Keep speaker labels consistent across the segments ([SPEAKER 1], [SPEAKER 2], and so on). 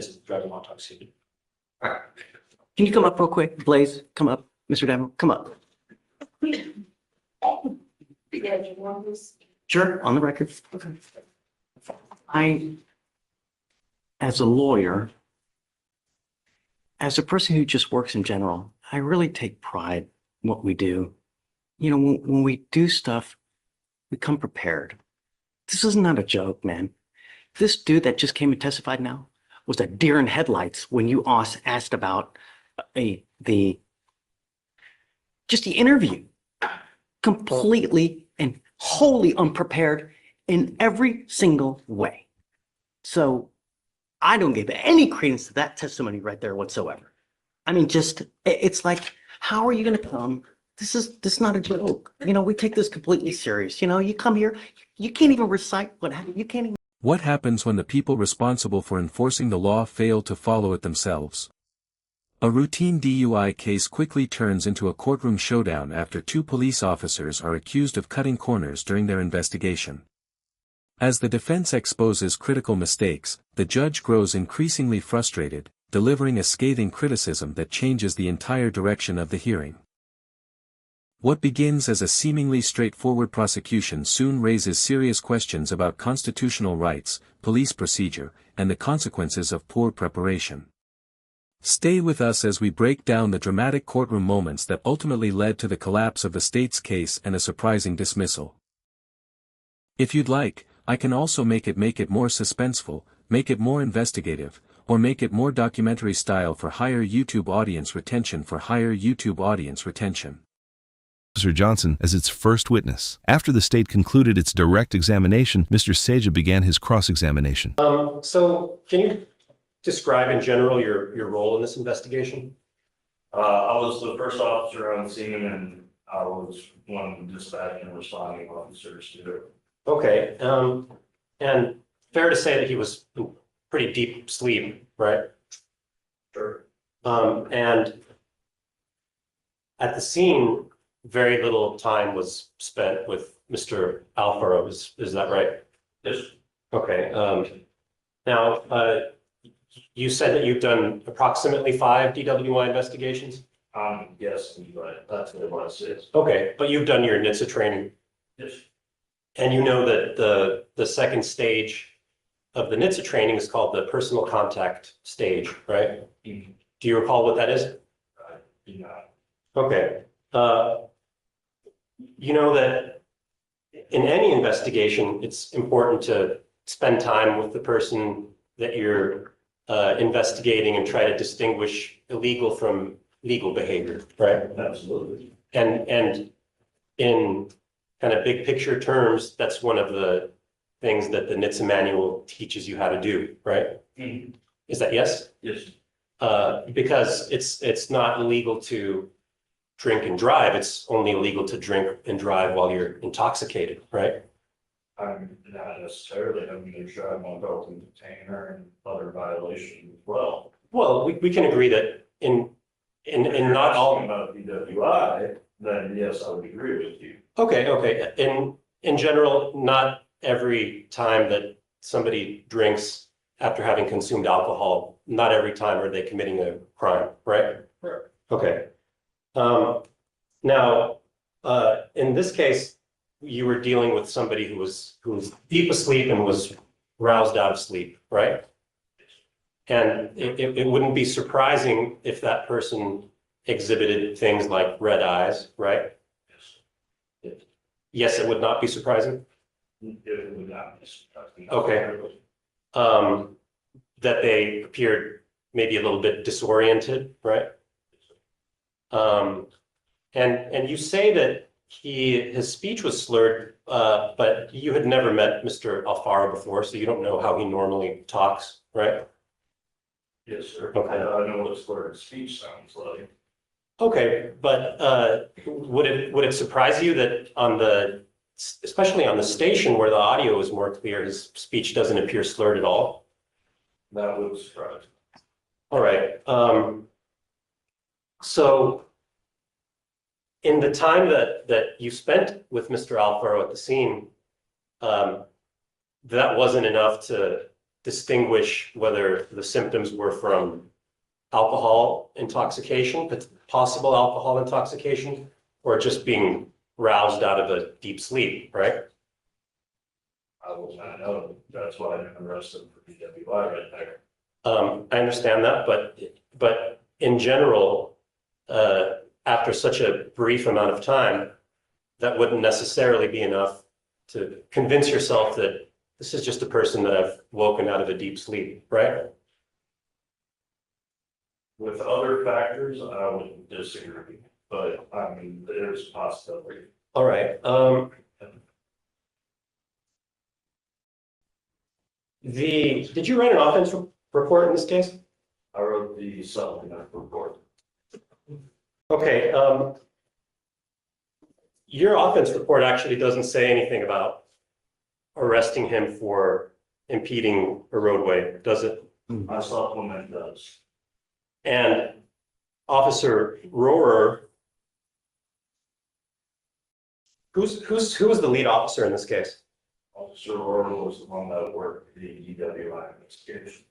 [SPEAKER 1] minutes of driving while intoxicated.
[SPEAKER 2] Can you come up real quick, Blaze? Come up, Mr. Demo, come up. Sure, on the record. As a lawyer, as a person who just works in general, I really take pride in what we do. You know, when we do stuff, we come prepared. This is not a joke, man. This dude that just came and testified now was a deer in headlights when you asked about the interview. Completely and wholly unprepared in every single way. So I don't give any credence to that testimony right there whatsoever. I mean, it's like, how are you going to come? This is not a joke. You know, we take this completely serious. You know, you come here, you can't even recite what happened. You can't even.
[SPEAKER 3] What happens when the people responsible for enforcing the law fail to follow it themselves? A routine DUI case quickly turns into a courtroom showdown after two police officers are accused of cutting corners during their investigation. As the defense exposes critical mistakes, the judge grows increasingly frustrated, delivering a scathing criticism that changes the entire direction of the hearing. What begins as a seemingly straightforward prosecution soon raises serious questions about constitutional rights, police procedure, and the consequences of poor preparation. Stay with us as we break down the dramatic courtroom moments that ultimately led to the collapse of the state's case and a surprising dismissal. If you'd like, I can also make it more suspenseful, make it more investigative, or make it more documentary style for higher YouTube audience retention
[SPEAKER 4] Officer Johnson as its first witness. After the state concluded its direct examination, Mr. Seja began his cross-examination.
[SPEAKER 1] So can you describe in general your role in this investigation?
[SPEAKER 5] I was the first officer on scene, and I was one of the dispatch and responding officers to it.
[SPEAKER 1] Okay, and fair to say that he was in pretty deep sleep, right?
[SPEAKER 5] Sure.
[SPEAKER 1] And at the scene, very little time was spent with Mr. Alfaro. Is that right?
[SPEAKER 5] Yes.
[SPEAKER 1] Okay. Now, you said that you've done approximately 5 DWI investigations?
[SPEAKER 5] Yes, but that's what it was.
[SPEAKER 1] Okay, but you've done your NHTSA training.
[SPEAKER 5] Yes.
[SPEAKER 1] And you know that the second stage of the NHTSA training is called the personal contact stage, right?
[SPEAKER 5] Mm-hmm.
[SPEAKER 1] Do you recall what that is?
[SPEAKER 5] I do not.
[SPEAKER 1] Okay. You know that in any investigation, it's important to spend time with the person that you're investigating and try to distinguish illegal from legal behavior, right?
[SPEAKER 5] Absolutely.
[SPEAKER 1] And in kind of big picture terms, that's one of the things that the NHTSA manual teaches you how to do, right?
[SPEAKER 5] Mm-hmm.
[SPEAKER 1] Is that yes?
[SPEAKER 5] Yes.
[SPEAKER 1] Because it's not illegal to drink and drive. It's only illegal to drink and drive while you're intoxicated, right?
[SPEAKER 5] I'm not necessarily having to drive my belt and detainer and other violations as well.
[SPEAKER 1] Well, we can agree that in not all.
[SPEAKER 5] Talking about DWI, then yes, I would agree with you.
[SPEAKER 1] Okay. In general, not every time that somebody drinks after having consumed alcohol, not every time are they committing a crime, right?
[SPEAKER 5] Right.
[SPEAKER 1] Okay. Now, in this case, you were dealing with somebody who was deep asleep and was roused out of sleep, right? And it wouldn't be surprising if that person exhibited things like red eyes, right?
[SPEAKER 5] Yes.
[SPEAKER 1] Yes, it would not be surprising.
[SPEAKER 5] It would not be surprising.
[SPEAKER 1] Okay. That they appeared maybe a little bit disoriented, right? And you say that his speech was slurred, but you had never met Mr. Alfaro before, so you don't know how he normally talks, right?
[SPEAKER 5] Yes, sir.
[SPEAKER 1] Okay.
[SPEAKER 5] I know what slurred speech sounds like.
[SPEAKER 1] Okay, but would it surprise you that especially on the station where the audio is more clear, his speech doesn't appear slurred at all?
[SPEAKER 5] That would surprise me.
[SPEAKER 1] All right. So in the time that you spent with Mr. Alfaro at the scene, that wasn't enough to distinguish whether the symptoms were from alcohol intoxication, possible alcohol intoxication, or just being roused out of a deep sleep, right?
[SPEAKER 5] I will not know. That's why I'm arrested for DWI right there.
[SPEAKER 1] I understand that, but in general, after such a brief amount of time, that wouldn't necessarily be enough to convince yourself that this is just a person that I've woken out of a deep sleep, right?
[SPEAKER 5] With other factors, I would disagree, but I mean, there's a possibility.
[SPEAKER 1] All right. Did you write an offense report in this case?
[SPEAKER 5] I wrote the supplement report.
[SPEAKER 1] Okay. Your offense report actually doesn't say anything about arresting him for impeding a roadway, does it?
[SPEAKER 5] My supplement does.
[SPEAKER 1] And Officer Rohrer, who was the lead officer in this case?
[SPEAKER 5] Officer Orr was the one that worked the DWI investigation.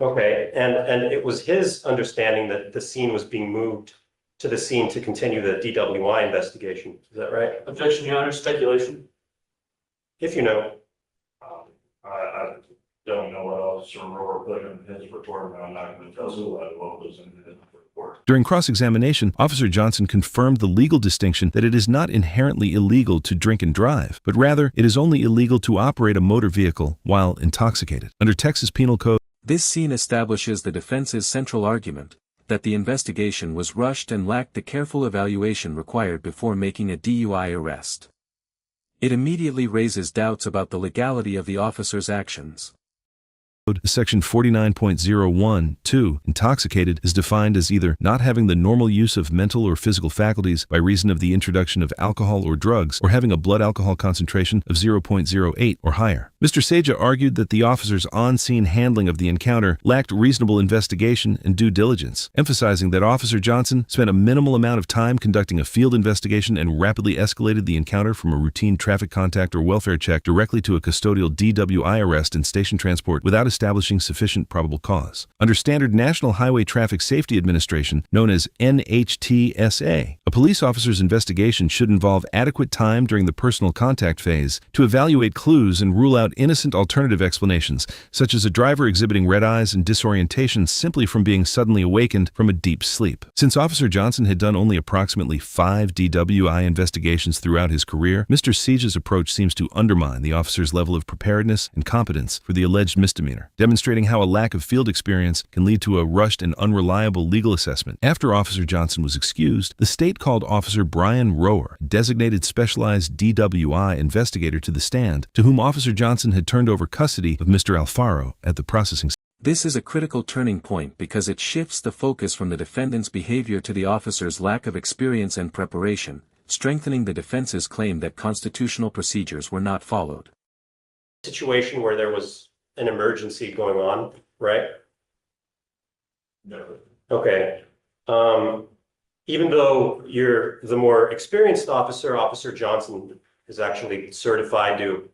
[SPEAKER 1] Okay, and it was his understanding that the scene was being moved to the scene to continue the DWI investigation. Is that right?
[SPEAKER 5] Objection, Your Honor, speculation.
[SPEAKER 1] If you know.
[SPEAKER 5] I don't know what Officer Rohr put in his report, and I'm not going to tell you what was in his report.
[SPEAKER 4] During cross-examination, Officer Johnson confirmed the legal distinction that it is not inherently illegal to drink and drive, but rather it is only illegal to operate a motor vehicle while intoxicated. Under Texas Penal Code,
[SPEAKER 3] This scene establishes the defense's central argument, that the investigation was rushed and lacked the careful evaluation required before making a DUI arrest. It immediately raises doubts about the legality of the officer's actions.
[SPEAKER 4] Section 49.01(2), intoxicated is defined as either not having the normal use of mental or physical faculties by reason of the introduction of alcohol or drugs, or having a blood alcohol concentration of 0.08 or higher. Mr. Seja argued that the officer's on-scene handling of the encounter lacked reasonable investigation and due diligence, emphasizing that Officer Johnson spent a minimal amount of time conducting a field investigation and rapidly escalated the encounter from a routine traffic contact or welfare check directly to a custodial DWI arrest and station transport without establishing sufficient probable cause. Under standard National Highway Traffic Safety Administration, known as NHTSA, a police officer's investigation should involve adequate time during the personal contact phase to evaluate clues and rule out innocent alternative explanations, such as a driver exhibiting red eyes and disorientation simply from being suddenly awakened from a deep sleep. Since Officer Johnson had done only approximately 5 DWI investigations throughout his career, Mr. Seja's approach seems to undermine the officer's level of preparedness and competence for the alleged misdemeanor, demonstrating how a lack of field experience can lead to a rushed and unreliable legal assessment. After Officer Johnson was excused, the state called Officer Brian Rohrer, a designated specialized DWI investigator, to the stand, to whom Officer Johnson had turned over custody of Mr. Alfaro at the processing center.
[SPEAKER 3] This is a critical turning point because it shifts the focus from the defendant's behavior to the officer's lack of experience and preparation, strengthening the defense's claim that constitutional procedures were not followed.
[SPEAKER 1] Situation where there was an emergency going on, right?
[SPEAKER 5] No.
[SPEAKER 1] Okay. Even though you're the more experienced officer, Officer Johnson is actually certified to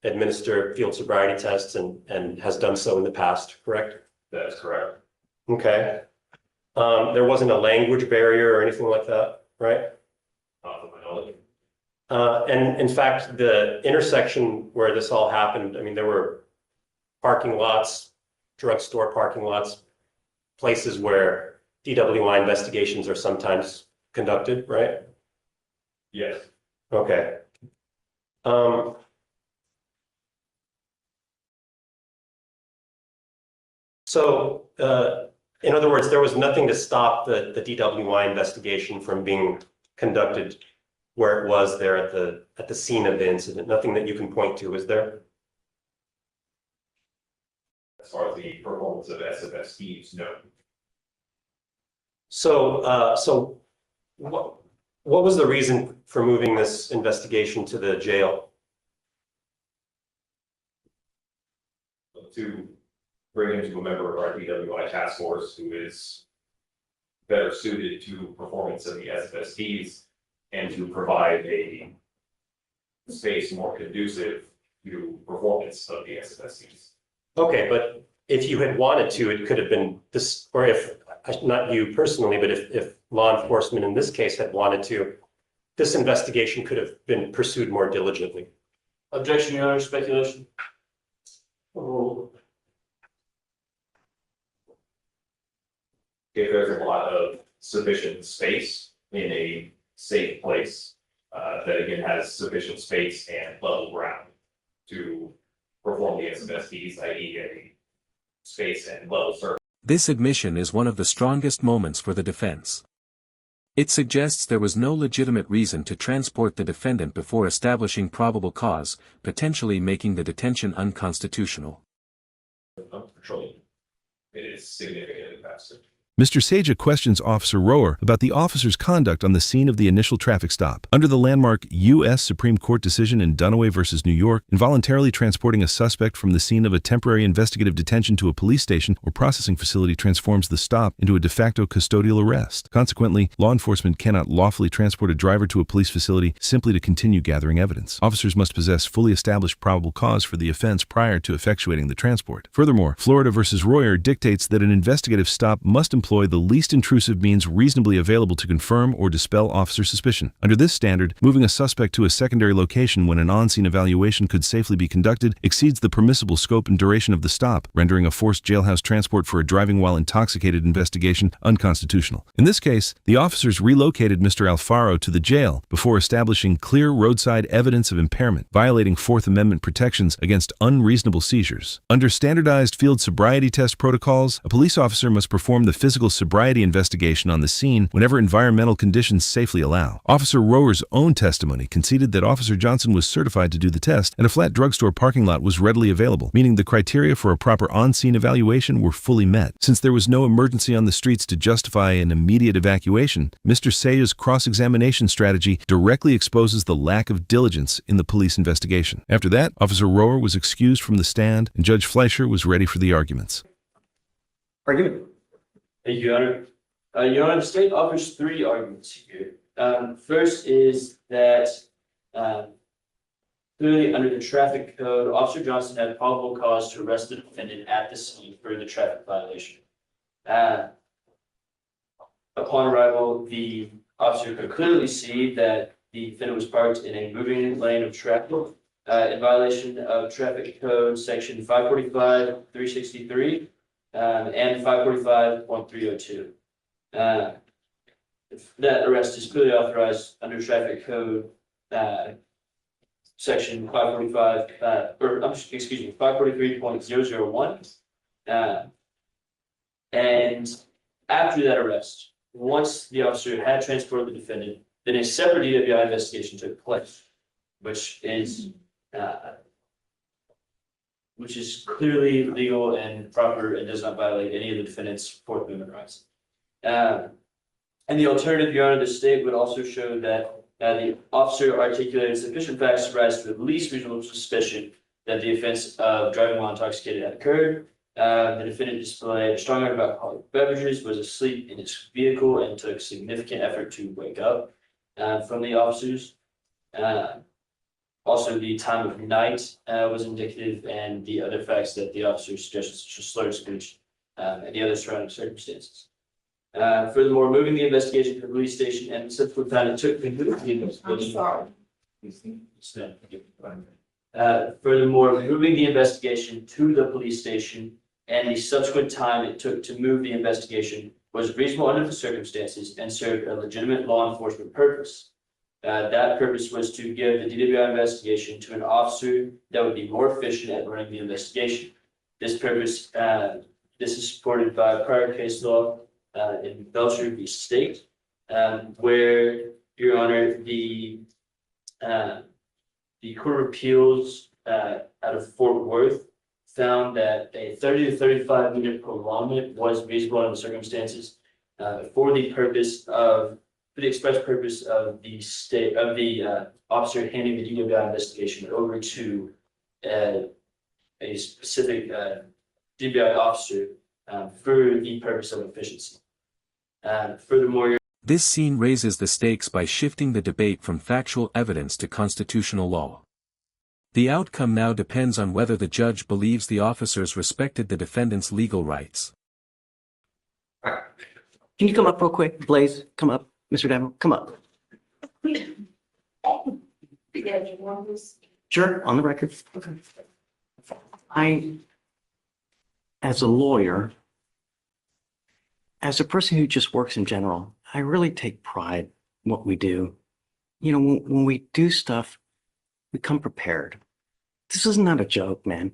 [SPEAKER 1] administer field sobriety tests and has done so in the past, correct?
[SPEAKER 5] That's correct.
[SPEAKER 1] Okay. There wasn't a language barrier or anything like that, right?
[SPEAKER 5] Not to my knowledge.
[SPEAKER 1] And in fact, the intersection where this all happened, I mean, there were parking lots, drugstore parking lots, places where DWI investigations are sometimes conducted, right?
[SPEAKER 5] Yes.
[SPEAKER 1] Okay. So, in other words, there was nothing to stop the DWI investigation from being conducted where it was there at the scene of the incident. Nothing that you can point to, is there?
[SPEAKER 6] As far as the performance of SFSTs, no.
[SPEAKER 1] So what was the reason for moving this investigation to the jail?
[SPEAKER 6] To bring him to a member of our DWI task force who is better suited to performance of the SFSTs and to provide a space more conducive to performance of the SFSTs.
[SPEAKER 1] Okay, but if you had wanted to, it could have been this, or if, not you personally, but if law enforcement in this case had wanted to, this investigation could have been pursued more diligently.
[SPEAKER 5] Objection, Your Honor, speculation.
[SPEAKER 1] Oh.
[SPEAKER 6] If there's a lot of sufficient space in a safe place, that again has sufficient space and level ground to perform the SFSTs, i.e. a space and level surface.
[SPEAKER 3] This admission is one of the strongest moments for the defense. It suggests there was no legitimate reason to transport the defendant before establishing probable cause, potentially making the detention unconstitutional.
[SPEAKER 6] Of petroleum. It is significantly faster.
[SPEAKER 4] Mr. Saja questions Officer Rower about the officer's conduct on the scene of the initial traffic stop. Under the landmark U.S. Supreme Court decision in Dunaway v. New York, involuntarily transporting a suspect from the scene of a temporary investigative detention to a police station or processing facility transforms the stop into a de facto custodial arrest. Consequently, law enforcement cannot lawfully transport a driver to a police facility simply to continue gathering evidence. Officers must possess fully established probable cause for the offense prior to effectuating the transport. Furthermore, Florida v. Royer dictates that an investigative stop must employ the least intrusive means reasonably available to confirm or dispel officer suspicion. Under this standard, moving a suspect to a secondary location when an on-scene evaluation could safely be conducted exceeds the permissible scope and duration of the stop, rendering a forced jailhouse transport for a driving while intoxicated investigation unconstitutional. In this case, the officers relocated Mr. Alfaro to the jail before establishing clear roadside evidence of impairment, violating Fourth Amendment protections against unreasonable seizures. Under standardized field sobriety test protocols, a police officer must perform the physical sobriety investigation on the scene whenever environmental conditions safely allow. Officer Rower's own testimony conceded that Officer Johnson was certified to do the test and a flat drugstore parking lot was readily available, meaning the criteria for a proper on-scene evaluation were fully met. Since there was no emergency on the streets to justify an immediate evacuation, Mr. Saya's cross-examination strategy directly exposes the lack of diligence in the police investigation. After that, Officer Rower was excused from the stand and Judge Fleischer was ready for the arguments.
[SPEAKER 2] Argument.
[SPEAKER 5] Thank you, Your Honor. Your Honor, the state offers three arguments here. First is that clearly under the traffic code, Officer Johnson had probable cause to arrest the defendant at the scene for the traffic violation. Upon arrival, the officer could clearly see that the defendant was parked in a moving lane of traffic in violation of traffic code section 545-363. And 545.302. That arrest is clearly authorized under traffic code section 543.001. And after that arrest, once the officer had transported the defendant, then a separate DWI investigation took place, which is clearly legal and proper and does not violate any of the defendant's Fourth Amendment rights. And the alternative, Your Honor, the state would also show that the officer articulated sufficient facts to rise to the least reasonable suspicion that the offense of driving while intoxicated had occurred. The defendant displayed a strong odor of alcoholic beverages, was asleep in his vehicle, and took significant effort to wake up from the officers. Also, the time of night was indicative, and the other facts that the officer suggested, such as slurred speech and the other surrounding circumstances. Furthermore, moving the investigation to the police station and subsequent time it took to conclude the investigation. Furthermore, moving the investigation to the police station and the subsequent time it took to move the investigation was reasonable under the circumstances and served a legitimate law enforcement purpose. That purpose was to give the DWI investigation to an officer that would be more efficient at running the investigation. This purpose, this is supported by prior case law in Belcher v. State, where, Your Honor, the Court of Appeals out of Fort Worth found that a 30 to 35 minute prolongment was reasonable under the circumstances for the express purpose of the officer handing the DWI investigation over to a specific DWI officer for the purpose of efficiency. Furthermore,
[SPEAKER 3] This scene raises the stakes by shifting the debate from factual evidence to constitutional law. The outcome now depends on whether the judge believes the officers respected the defendant's legal rights.
[SPEAKER 2] Can you come up real quick? Blaze, come up. Mr. Demo, come up. Sure, on the record. As a lawyer, as a person who just works in general, I really take pride in what we do. You know, when we do stuff, we come prepared. This is not a joke, man.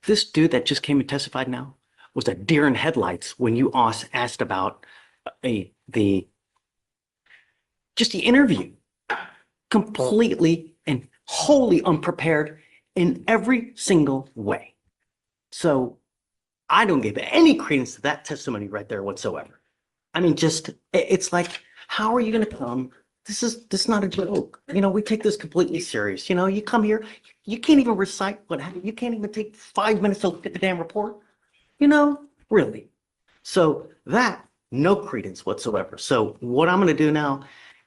[SPEAKER 2] This dude that just came and testified now was a deer in headlights when you asked about the interview. Completely and wholly unprepared in every single way. So I don't give any credence to that testimony right there whatsoever. I mean, it's like, how are you going to come? This is not a joke. You know, we take this completely serious. You know, you come here, you can't even recite what happened. You can't even take 5 minutes to look at the damn report. You know, really. So no credence whatsoever. So what I'm going to do now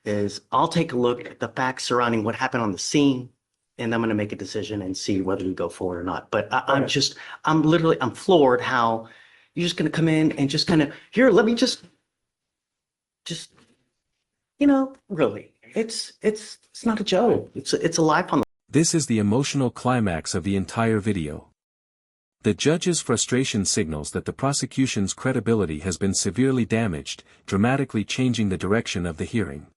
[SPEAKER 2] is I'll take a look at the facts surrounding what happened on the scene, and I'm going to make a decision and see whether we go forward or not. But I'm floored how you're just going to come in and just kind of, here, let me just, you know, really, it's not a joke. It's a life on the.
[SPEAKER 3] This is the emotional climax of the entire video. The judge's frustration signals that the prosecution's credibility has been severely damaged, dramatically changing the direction of the hearing.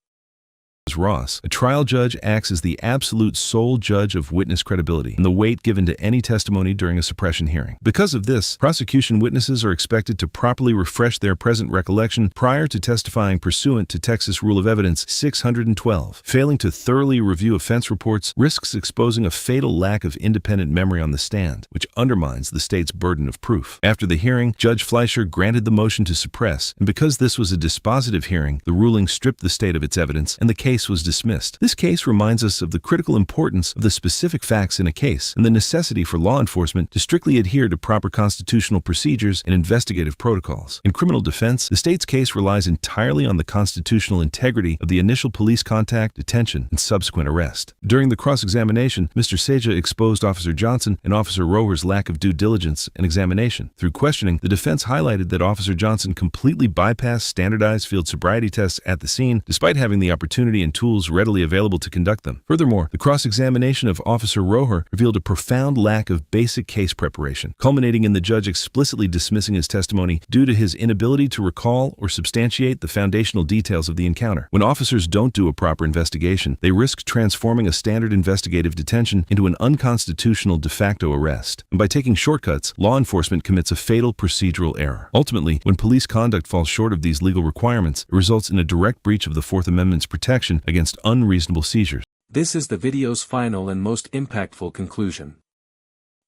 [SPEAKER 4] Ross, a trial judge acts as the absolute sole judge of witness credibility and the weight given to any testimony during a suppression hearing. Because of this, prosecution witnesses are expected to properly refresh their present recollection prior to testifying pursuant to Texas Rule of Evidence 612. Failing to thoroughly review offense reports risks exposing a fatal lack of independent memory on the stand, which undermines the state's burden of proof. After the hearing, Judge Fleischer granted the motion to suppress, and because this was a dispositive hearing, the ruling stripped the state of its evidence, and the case was dismissed. This case reminds us of the critical importance of the specific facts in a case and the necessity for law enforcement to strictly adhere to proper constitutional procedures and investigative protocols. In criminal defense, the state's case relies entirely on the constitutional integrity of the initial police contact, detention, and subsequent arrest. During the cross-examination, Mr. Seja exposed Officer Johnson and Officer Rower's lack of due diligence and examination. Through questioning, the defense highlighted that Officer Johnson completely bypassed standardized field sobriety tests at the scene, despite having the opportunity and tools readily available to conduct them. Furthermore, the cross-examination of Officer Roher revealed a profound lack of basic case preparation, culminating in the judge explicitly dismissing his testimony due to his inability to recall or substantiate the foundational details of the encounter. When officers don't do a proper investigation, they risk transforming a standard investigative detention into an unconstitutional de facto arrest. And by taking shortcuts, law enforcement commits a fatal procedural error. Ultimately, when police conduct falls short of these legal requirements, it results in a direct breach of the Fourth Amendment's protection against unreasonable seizures.
[SPEAKER 3] This is the video's final and most impactful conclusion.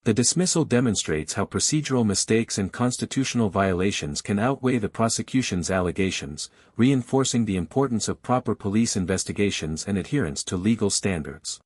[SPEAKER 3] The dismissal demonstrates how procedural mistakes and constitutional violations can outweigh the prosecution's allegations, reinforcing the importance of proper police investigations and adherence to legal standards.